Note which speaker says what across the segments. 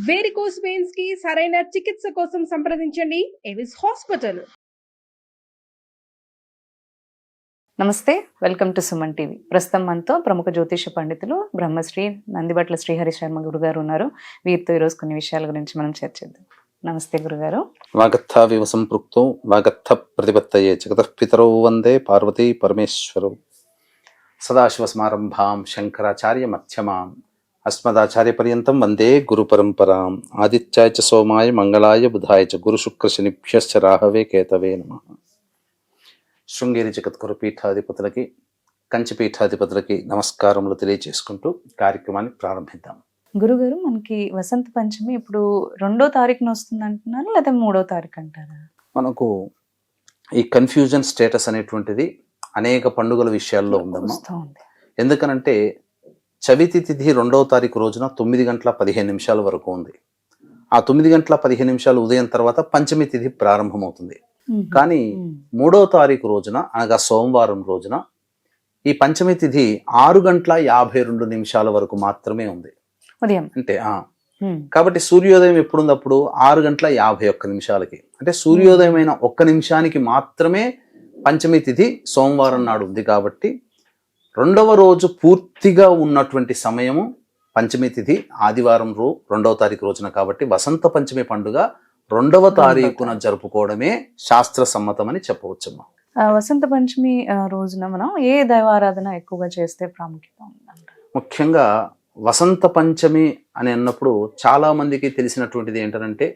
Speaker 1: Varicose veins కి సరైన చికిత్స కోసం సంప్రదించండి ఎవిస్ హాస్పిటల్.
Speaker 2: నమస్తే, వెల్కమ్ టు సుమన్ టీవీ. ప్రస్తుతం మనతో ప్రముఖ జ్యోతిష పండితులు బ్రహ్మశ్రీ నందిబట్ల శ్రీహరి శర్మ గురుగారు ఉన్నారు. వీరితో ఈరోజు కొన్ని విషయాల గురించి మనం చర్చిద్దాం. నమస్తే గురుగారు.
Speaker 3: వాగర్థావివ సంపృక్తో వాగర్థ ప్రతిపత్తయే జగతః పితరౌ వందే పార్వతీ పరమేశ్వరౌ. సదాశివ సమారంభాం శంకరాచార్య మధ్యమాం అస్మదాచార్య పర్యంతం వందే గురు పరంపరాం. ఆదిత్యాయ చ సోమాయ మంగళాయ బుధాయ చ గురు శుక్ర శనిభ్యశ్చ రాహవే కేతవే నమః. శృంగేరి జగద్గురు పీఠాధిపతులకి, కంచి పీఠాధిపతులకి నమస్కారములు తెలియజేసుకుంటూ కార్యక్రమాన్ని ప్రారంభిద్దాం.
Speaker 2: గురుగారు, మనకి వసంత పంచమి ఇప్పుడు 2వ తారీఖున వస్తుంది అంటున్నారు, లేదా 3వ తారీఖు అంటారా?
Speaker 3: మనకు ఈ కన్ఫ్యూజన్ స్టేటస్ అనేటువంటిది అనేక పండుగల విషయాల్లో ఉందమ్మా. ఎందుకనంటే చవితి తిథి 2వ తారీఖు రోజున 9:15 వరకు ఉంది. ఆ 9:15 ఉదయం తర్వాత పంచమి తిథి ప్రారంభమవుతుంది. కానీ 3వ తారీఖు రోజున అనగా సోమవారం రోజున ఈ పంచమి తిథి 6:52 వరకు మాత్రమే ఉంది
Speaker 2: ఉదయం.
Speaker 3: అంటే కాబట్టి సూర్యోదయం ఎప్పుడుంది? అప్పుడు 6:51 అంటే సూర్యోదయం అయిన 1 నిమిషానికి మాత్రమే పంచమి తిథి సోమవారం నాడు ఉంది. కాబట్టి 2వ రోజు పూర్తిగా ఉన్నటువంటి సమయము పంచమి తిథి ఆదివారం 2వ తారీఖు రోజున. కాబట్టి వసంత పంచమి పండుగ 2వ తారీఖున జరుపుకోవడమే శాస్త్ర సమ్మతమని చెప్పవచ్చమ్మా.
Speaker 2: వసంత పంచమి రోజున మనం ఏ దైవారాధన ఎక్కువగా చేస్తే ప్రాముఖ్యత ఉందంట?
Speaker 3: ముఖ్యంగా వసంత పంచమి అని అన్నప్పుడు చాలా మందికి తెలిసినటువంటిది ఏంటంటే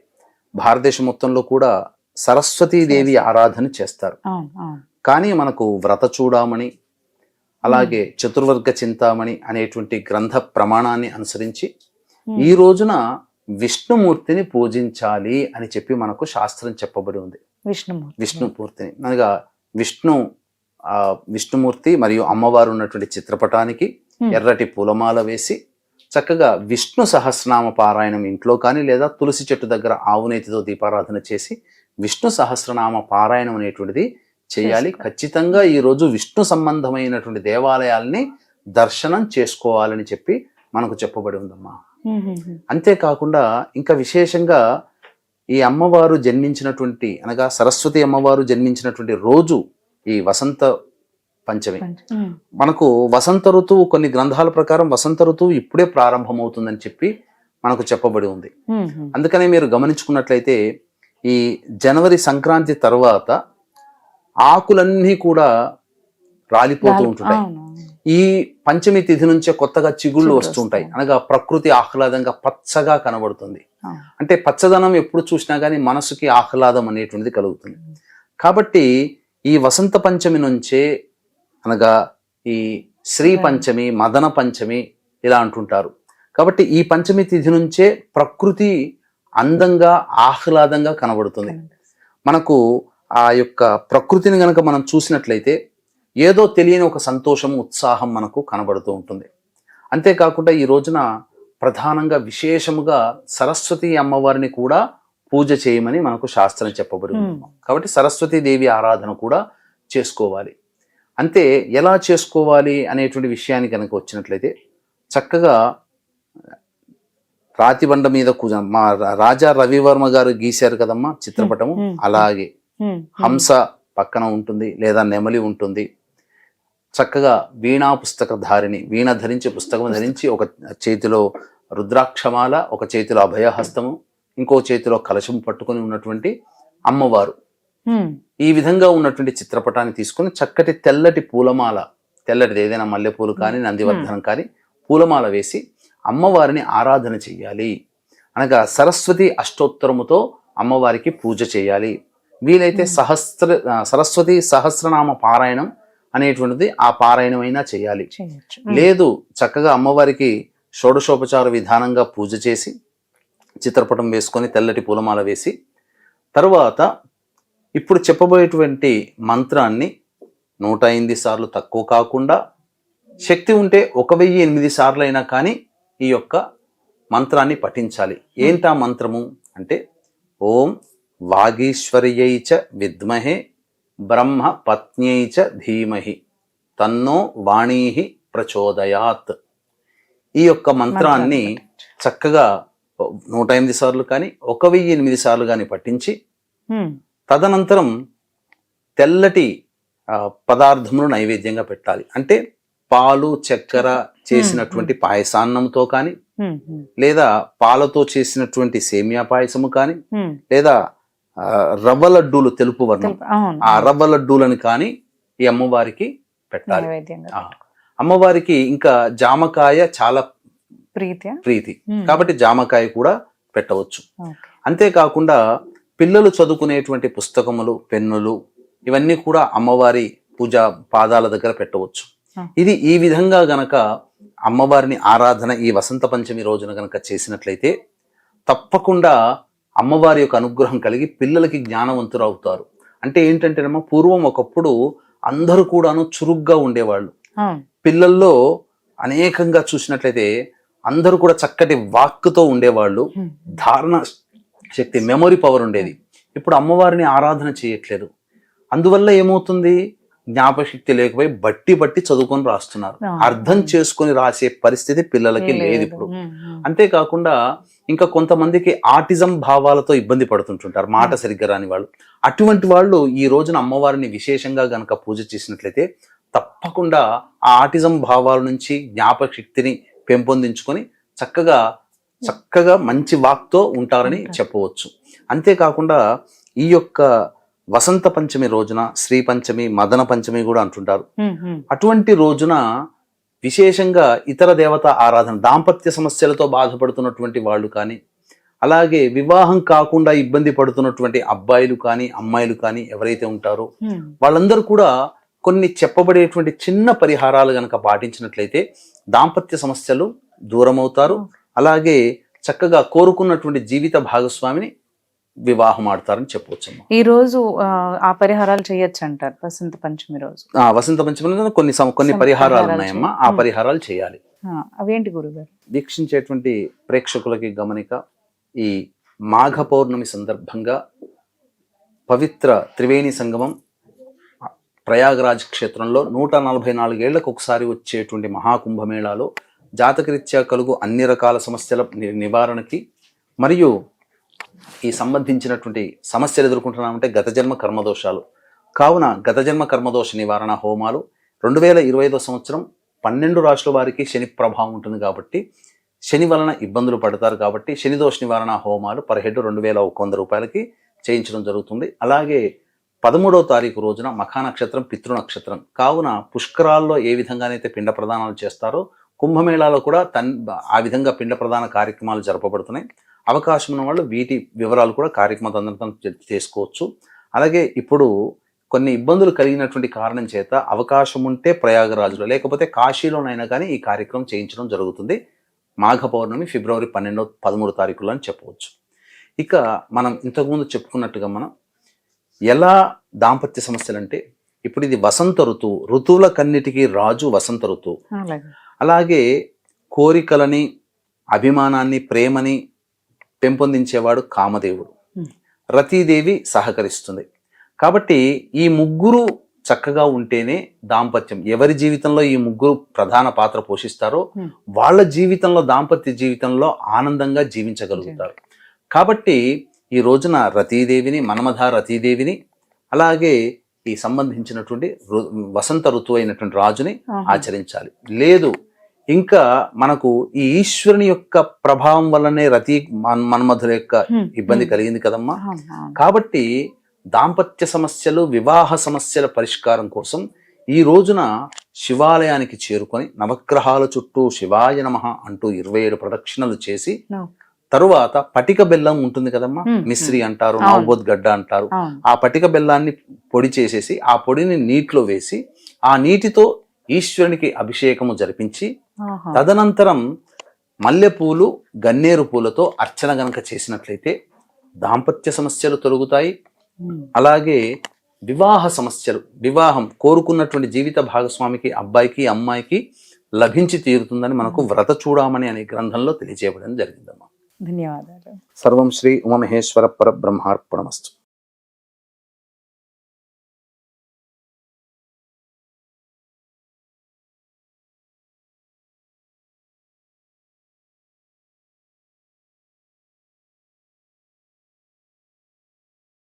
Speaker 3: భారతదేశం మొత్తంలో కూడా సరస్వతీదేవి ఆరాధన చేస్తారు. కానీ మనకు వ్రత చూడామణి, అలాగే చతుర్వర్గ చింతామణి అనేటువంటి గ్రంథ ప్రమాణాన్ని అనుసరించి ఈ రోజున విష్ణుమూర్తిని పూజించాలి అని చెప్పి మనకు శాస్త్రం చెప్పబడి ఉంది. విష్ణుమూర్తిని అనగా విష్ణుమూర్తి మరియు అమ్మవారు ఉన్నటువంటి చిత్రపటానికి ఎర్రటి పూలమాల వేసి చక్కగా విష్ణు సహస్రనామ పారాయణం ఇంట్లో కానీ లేదా తులసి చెట్టు దగ్గర ఆవునేతితో దీపారాధన చేసి విష్ణు సహస్రనామ పారాయణం అనేటువంటిది చేయాలి. ఖచ్చితంగా ఈ రోజు విష్ణు సంబంధమైనటువంటి దేవాలయాల్ని దర్శనం చేసుకోవాలని చెప్పి మనకు చెప్పబడి ఉందమ్మా. అంతేకాకుండా ఇంకా విశేషంగా ఈ అమ్మవారు జన్మించినటువంటి అనగా సరస్వతి అమ్మవారు జన్మించినటువంటి రోజు ఈ వసంత పంచమి. మనకు వసంత ఋతువు కొన్ని గ్రంథాల ప్రకారం వసంత ఋతువు ఇప్పుడే ప్రారంభమవుతుందని చెప్పి మనకు చెప్పబడి ఉంది. అందుకనే మీరు గమనించుకున్నట్లయితే ఈ జనవరి సంక్రాంతి తర్వాత ఆకులన్నీ కూడా రాలిపోతూ ఉంటుంటాయి. ఈ పంచమి తిథి నుంచే కొత్తగా చిగుళ్ళు వస్తుంటాయి. అనగా ప్రకృతి ఆహ్లాదంగా పచ్చగా కనబడుతుంది. అంటే పచ్చదనం ఎప్పుడు చూసినా గానీ మనసుకి ఆహ్లాదం అనేటువంటిది కలుగుతుంది. కాబట్టి ఈ వసంత పంచమి నుంచే అనగా ఈ శ్రీ పంచమి, మదన పంచమి ఇలా అంటుంటారు. కాబట్టి ఈ పంచమి తిథి నుంచే ప్రకృతి అందంగా ఆహ్లాదంగా కనబడుతుంది. మనకు ఆ యొక్క ప్రకృతిని గనక మనం చూసినట్లయితే ఏదో తెలియని ఒక సంతోషం, ఉత్సాహం మనకు కనబడుతూ ఉంటుంది. అంతేకాకుండా ఈ రోజున ప్రధానంగా విశేషముగా సరస్వతి అమ్మవారిని కూడా పూజ చేయమని మనకు శాస్త్రం చెప్పబడి ఉంది. కాబట్టి సరస్వతీదేవి ఆరాధన కూడా చేసుకోవాలి. అంతే ఎలా చేసుకోవాలి అనేటువంటి విషయానికి కనుక వచ్చినట్లయితే చక్కగా రాతిబండ మీద మా రాజా రవివర్మ గారు గీశారు కదమ్మా చిత్రపటము, అలాగే హంస పక్కన ఉంటుంది లేదా నెమలి ఉంటుంది. చక్కగా వీణా పుస్తక ధారిణి, వీణ ధరించి పుస్తకం ధరించి ఒక చేతిలో రుద్రాక్షమాల, ఒక చేతిలో అభయహస్తము, ఇంకో చేతిలో కలశం పట్టుకొని ఉన్నటువంటి అమ్మవారు ఈ విధంగా ఉన్నటువంటి చిత్రపటాన్ని తీసుకుని చక్కటి తెల్లటి పూలమాల, తెల్లటిది ఏదైనా మల్లెపూలు కానీ నందివర్ధనం కానీ పూలమాల వేసి అమ్మవారిని ఆరాధన చెయ్యాలి. అనగా సరస్వతి అష్టోత్తరముతో అమ్మవారికి పూజ చేయాలి. వీలైతే సరస్వతి సహస్రనామ పారాయణం అనేటువంటిది ఆ పారాయణమైనా చేయాలి. లేదు చక్కగా అమ్మవారికి షోడశోపచార విధానంగా పూజ చేసి చిత్రపటం వేసుకొని తెల్లటి పూలమాల వేసి తరువాత ఇప్పుడు చెప్పబోయేటువంటి మంత్రాన్ని 108 సార్లు తక్కువ కాకుండా, శక్తి ఉంటే 1008 సార్లు అయినా కానీ ఈ యొక్క మంత్రాన్ని పఠించాలి. ఏంటా మంత్రము అంటే ఓం వాగీశ్వర్యై చ విద్మహే బ్రహ్మ పత్న్యై చ ధీమహి తన్నో వాణీ ప్రచోదయాత్. ఈ యొక్క మంత్రాన్ని చక్కగా 108 సార్లు కానీ 1008 సార్లు కానీ పట్టించి తదనంతరం తెల్లటి పదార్థములు నైవేద్యంగా పెట్టాలి. అంటే పాలు చక్కెర చేసినటువంటి పాయసాన్నంతో కానీ, లేదా పాలతో చేసినటువంటి సేమియా పాయసము కానీ, లేదా రవ్వ లడ్డూలు తెలుపు వర్ణం ఆ రవ్వ లడ్డూలను కానీ ఈ అమ్మవారికి పెట్టాలి. అమ్మవారికి ఇంకా జామకాయ చాలా ప్రీతి కాబట్టి జామకాయ కూడా పెట్టవచ్చు. అంతేకాకుండా పిల్లలు చదువుకునేటువంటి పుస్తకములు, పెన్నులు ఇవన్నీ కూడా అమ్మవారి పూజా పాదాల దగ్గర పెట్టవచ్చు. ఇది ఈ విధంగా గనక అమ్మవారిని ఆరాధన ఈ వసంత పంచమి రోజున గనక చేసినట్లయితే తప్పకుండా అమ్మవారి యొక్క అనుగ్రహం కలిగి పిల్లలకి జ్ఞానవంతులు అవుతారు. అంటే ఏంటంటేనమ్మా, పూర్వం ఒకప్పుడు అందరూ కూడాను చురుగ్గా ఉండేవాళ్ళు. పిల్లల్లో అనేకంగా చూసినట్లయితే అందరూ కూడా చక్కటి వాక్కుతో ఉండేవాళ్ళు, ధారణ శక్తి, మెమొరీ పవర్ ఉండేది. ఇప్పుడు అమ్మవారిని ఆరాధన చేయట్లేదు. అందువల్ల ఏమవుతుంది, జ్ఞాపశక్తి లేకపోయి బట్టి చదువుకొని రాస్తున్నారు. అర్థం చేసుకొని రాసే పరిస్థితి పిల్లలకి లేదు ఇప్పుడు. అంతేకాకుండా ఇంకా కొంతమందికి ఆటిజం భావాలతో ఇబ్బంది పడుతుంటుంటారు, మాట సరిగ్గా రాని వాళ్ళు. అటువంటి వాళ్ళు ఈ రోజున అమ్మవారిని విశేషంగా గనక పూజ చేసినట్లయితే తప్పకుండా ఆ ఆటిజం భావాల నుంచి జ్ఞాపక శక్తిని పెంపొందించుకొని చక్కగా మంచి వాక్తో ఉంటారని చెప్పవచ్చు. అంతేకాకుండా ఈ యొక్క వసంత పంచమి రోజున శ్రీ పంచమి, మదన పంచమి కూడా అంటుంటారు. అటువంటి రోజున విశేషంగా ఇతర దేవత ఆరాధన, దాంపత్య సమస్యలతో బాధపడుతున్నటువంటి వాళ్ళు కానీ, అలాగే వివాహం కాకుండా ఇబ్బంది పడుతున్నటువంటి అబ్బాయిలు కానీ అమ్మాయిలు కానీ ఎవరైతే ఉంటారో వాళ్ళందరూ కూడా కొన్ని చెప్పబడేటువంటి చిన్న పరిహారాలు గనక పాటించినట్లయితే దాంపత్య సమస్యలు దూరమవుతారు. అలాగే చక్కగా కోరుకున్నటువంటి జీవిత భాగస్వామిని వివాహం ఆడతారని చెప్పవచ్చు.
Speaker 2: ఈ రోజు ఆ పరిహారాలు చేయొచ్చు అంటారు వసంత పంచమి రోజు.
Speaker 3: వసంత పంచమి కొన్ని పరిహారాలు ఉన్నాయమ్మా, ఆ పరిహారాలు చేయాలి.
Speaker 2: అవేంటి గురుగారు?
Speaker 3: వీక్షించేటువంటి ప్రేక్షకులకి గమనిక, ఈ మాఘ పౌర్ణమి సందర్భంగా పవిత్ర త్రివేణి సంగమం ప్రయాగరాజ్ క్షేత్రంలో 144 ఏళ్లకు ఒకసారి వచ్చేటువంటి మహాకుంభమేళాలో జాతకరీత్యా కలుగు అన్ని రకాల సమస్యల నివారణకి మరియు ఈ సంబంధించినటువంటి సమస్యలు ఎదుర్కొంటున్నామంటే గత జన్మ కర్మదోషాలు కావున గత జన్మ కర్మదోష నివారణ హోమాలు 2025 సంవత్సరం 12 రాశుల వారికి శని ప్రభావం ఉంటుంది కాబట్టి శని వలన ఇబ్బందులు పడతారు కాబట్టి శని దోష నివారణ హోమాలు పర్ హెడ్ 2100 రూపాయలకి చేయించడం జరుగుతుంది. అలాగే 13వ తారీఖు రోజున మఖా నక్షత్రం పితృ నక్షత్రం కావున పుష్కరాల్లో ఏ విధంగానైతే పిండ ప్రదానాలు చేస్తారో కుంభమేళాలో కూడా ఆ విధంగా పిండ ప్రదాన కార్యక్రమాలు జరపబడుతున్నాయి. అవకాశం ఉన్న వాళ్ళు వీటి వివరాలు కూడా కార్యక్రమం చేసుకోవచ్చు. అలాగే ఇప్పుడు కొన్ని ఇబ్బందులు కలిగినటువంటి కారణం చేత అవకాశం ఉంటే ప్రయాగరాజులో లేకపోతే కాశీలోనైనా కానీ ఈ కార్యక్రమం చేయించడం జరుగుతుంది. మాఘ పౌర్ణమి ఫిబ్రవరి 12-13 తారీఖులో అని చెప్పవచ్చు. ఇక మనం ఇంతకుముందు చెప్పుకున్నట్టుగా మనం ఎలా దాంపత్య సమస్యలు అంటే ఇప్పుడు ఇది వసంత ఋతువు, ఋతువులకన్నిటికీ రాజు వసంత ఋతువు. అలాగే కోరికలని, అభిమానాన్ని, ప్రేమని పెంపొందించేవాడు కామదేవుడు, రతీదేవి సహకరిస్తుంది. కాబట్టి ఈ ముగ్గురు చక్కగా ఉంటేనే దాంపత్యం, ఎవరి జీవితంలో ఈ ముగ్గురు ప్రధాన పాత్ర పోషిస్తారో వాళ్ళ జీవితంలో దాంపత్య జీవితంలో ఆనందంగా జీవించగలుగుతారు. కాబట్టి ఈ రోజున రతీదేవిని, మన్మథ రతీదేవిని, అలాగే ఈ సంబంధించినటువంటి వసంత ఋతువు అయినటువంటి రాజుని ఆచరించాలి. లేదు ఇంకా మనకు ఈ ఈశ్వరుని యొక్క ప్రభావం వల్లనే రతి మన్మధుల యొక్క ఇబ్బంది కలిగింది కదమ్మా. కాబట్టి దాంపత్య సమస్యలు, వివాహ సమస్యల పరిష్కారం కోసం ఈ రోజున శివాలయానికి చేరుకొని నవగ్రహాల చుట్టూ శివాయ నమః అంటూ 27 ప్రదక్షిణలు చేసి తరువాత పటిక బెల్లం ఉంటుంది కదమ్మా, మిశ్రి అంటారు, నవబోద్ గడ్డ అంటారు. ఆ పటిక బెల్లాన్ని పొడి చేసేసి ఆ పొడిని నీటిలో వేసి ఆ నీటితో ఈశ్వరునికి అభిషేకము జరిపించి తదనంతరం మల్లెపూలు, గన్నేరు పూలతో అర్చన గనక చేసినట్లయితే దాంపత్య సమస్యలు తొలగుతాయి. అలాగే వివాహ సమస్యలు, వివాహం కోరుకున్నటువంటి జీవిత భాగస్వామికి, అబ్బాయికి అమ్మాయికి లభించి తీరుతుందని మనకు వ్రత చూడమని అనే గ్రంథంలో తెలియజేయబడడం జరిగిందమ్మా.
Speaker 2: ధన్యవాదాలు.
Speaker 3: సర్వం శ్రీ ఉమామహేశ్వర పరబ్రహ్మార్పణమస్తు.